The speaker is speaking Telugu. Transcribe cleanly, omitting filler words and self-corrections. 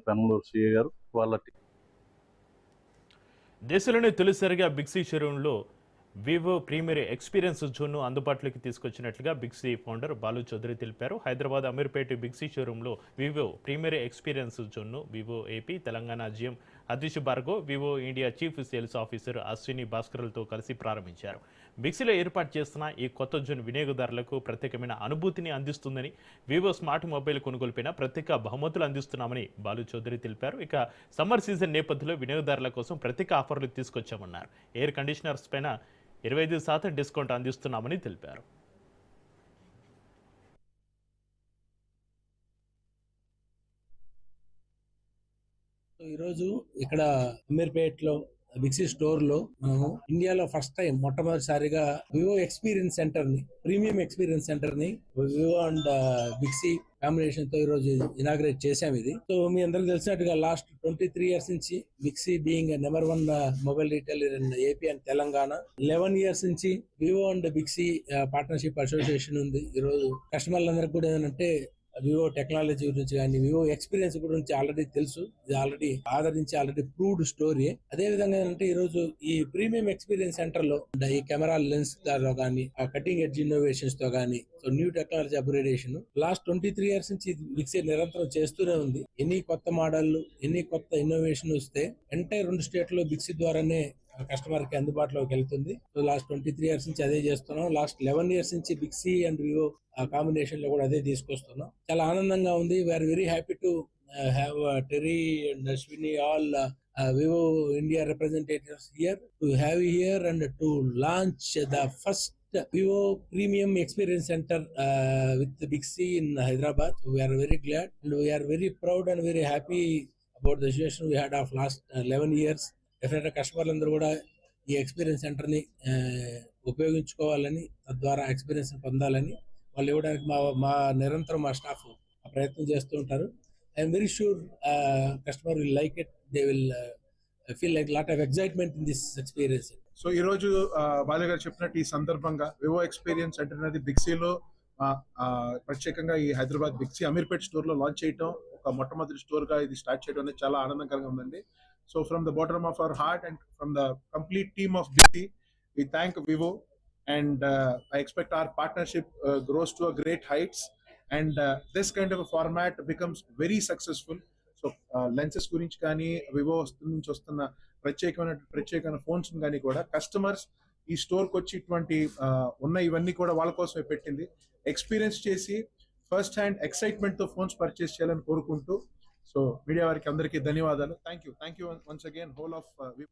పెనమలూరు సిఏ గారు వాళ్ళ దేశంలోనే తొలిసారిగా బిగ్సీ షోరూంలో వివో ప్రీమియర్ ఎక్స్పీరియన్స్ జోన్ను అందుబాటులోకి తీసుకొచ్చినట్లుగా బిగ్సీ ఫౌండర్ బాలు చౌదరి తెలిపారు. హైదరాబాద్ అమీర్పేట బిగ్సీ షోరూంలో వివో ప్రీమియర్ ఎక్స్పీరియన్స్ జోన్ను Vivo AP, Telangana GM Adeesh Bhargav, Vivo India chief sales officer Ashwini భాస్కర్లతో కలిసి ప్రారంభించారు. బిగ్సీలో ఏర్పాటు చేస్తున్న ఈ కొత్త జోన్ వినియోగదారులకు ప్రత్యేకమైన అనుభూతిని అందిస్తుందని, వివో స్మార్ట్ మొబైల్ కొనుగోలుపైన ప్రత్యేక బహుమతులు అందిస్తున్నామని బాలు చౌదరి తెలిపారు. ఇక సమ్మర్ సీజన్ నేపథ్యంలో వినియోగదారుల కోసం ప్రత్యేక ఆఫర్లు తీసుకొచ్చామన్నారు. ఎయిర్ కండిషనర్స్ పైన 25% డిస్కౌంట్ అందిస్తున్నామని తెలిపారు. ఈరోజు ఇక్కడ అమీర్పేటలో బిగ్సీ స్టోర్ లో మనము ఇండియాలో ఫస్ట్ టైం మొట్టమొదటిసారిగా వివో ఎక్స్పీరియన్స్ సెంటర్ ని, ప్రీమియం ఎక్స్పీరియన్స్ సెంటర్ ని వివో అండ్ బిగ్సీ కాంబినేషన్ తో ఈరోజు ఇనాగ్రేట్ చేశాం. ఇది సో మీ అందరికి తెలిసినట్టుగా లాస్ట్ 23 years నుంచి Big C being number 1 mobile retailer in AP and Telangana, 11 years నుంచి Vivo and Big C partnership association ఉంది. ఈరోజు కస్టమర్లందరికీ కూడా ఏంటంటే వివో టెక్నాలజీ గురించి కానీ వివో ఎక్స్పీరియన్స్ గురించి ఆల్రెడీ తెలుసు. ఇది ఆల్రెడీ ఆదరించి ఆల్రెడీ ప్రూవ్డ్ స్టోరీ. అదే విధంగా ఏంటంటే ఈ రోజు ఈ ప్రీమియం ఎక్స్పీరియన్స్ సెంటర్ లో ఈ కెమెరా లెన్స్ తో కానీ, ఆ కటింగ్ ఎడ్జ్ ఇన్నోవేషన్స్ తో కానీ, so new technology upgradation last 23 years నుంచి బిగ్సీ నిరంతరం చేస్తూనే ఉంది. ఎన్ని కొత్త మోడళ్లు, ఎన్ని కొత్త ఇన్నోవేషన్ వస్తే ఎంటైర్ 2 స్టేట్ లో బిగ్సీ ద్వారానే కస్టమర్ కి అందుబాటులోకి వెళ్తుంది. సో లాస్ట్ 23 years నుంచి అదే చేస్తున్నాం. లాస్ట్ 11 years నుంచి బిగ్సీ అండ్ వివో ఆ కాంబినేషన్ లో కూడా అదే తీసుకొస్తున్నాం. చాలా ఆనందంగా ఉంది. We're very happy to have Terry and Ashwini all Vivo India representatives here to have here and to launch the first Vivo Premium Experience Center with Bixi in Hyderabad. We are very glad and we are very proud and very happy about the situation we had of last 11 years. Definitely కస్టమర్లు అందరూ కూడా ఈ ఎక్స్పీరియన్స్ సెంటర్ ని ఉపయోగించుకోవాలని, తద్వారా ఎక్స్పీరియన్స్ పొందాలని వాళ్ళు ఇవ్వడానికి మా నిరంతరం మా స్టాఫ్ ప్రయత్నం చేస్తూ ఉంటారు. I'm very sure customer will like it. They will feel like lot of excitement in this experience. So ఈ రోజు బాలు గారు చెప్పినట్టు ఈ సందర్భంగా వివో ఎక్స్పీరియన్స్ సెంటర్ అనేది బిగ్సీలో ప్రత్యేకంగా ఈ హైదరాబాద్ బిగ్సీ అమీర్పేట్ స్టోర్ లో లాంచ్ చేయడం, ఒక మొట్టమొదటి స్టోర్ గా ఇది స్టార్ట్ చేయడం అనేది చాలా ఆనందకరంగా ఉందండి. So from the bottom of our heart and from the complete team of Big C we thank Vivo and I expect our partnership grows to a great heights and this kind of a format becomes very successful. So lenses గురించి కానీ వివో నుంచి వస్తున్న ప్రత్యేకమైన ఫోన్స్ కానీ కూడా కస్టమర్స్ ఈ స్టోర్కి వచ్చి ఇటువంటి ఉన్న ఇవన్నీ కూడా వాళ్ళ కోసమే పెట్టింది, ఎక్స్పీరియన్స్ చేసి ఫస్ట్ హ్యాండ్ ఎక్సైట్మెంట్ తో ఫోన్స్ పర్చేస్ చేయాలని కోరుకుంటూ, సో మీడియా వారికి అందరికీ ధన్యవాదాలు. Thank you once again whole of Vivo.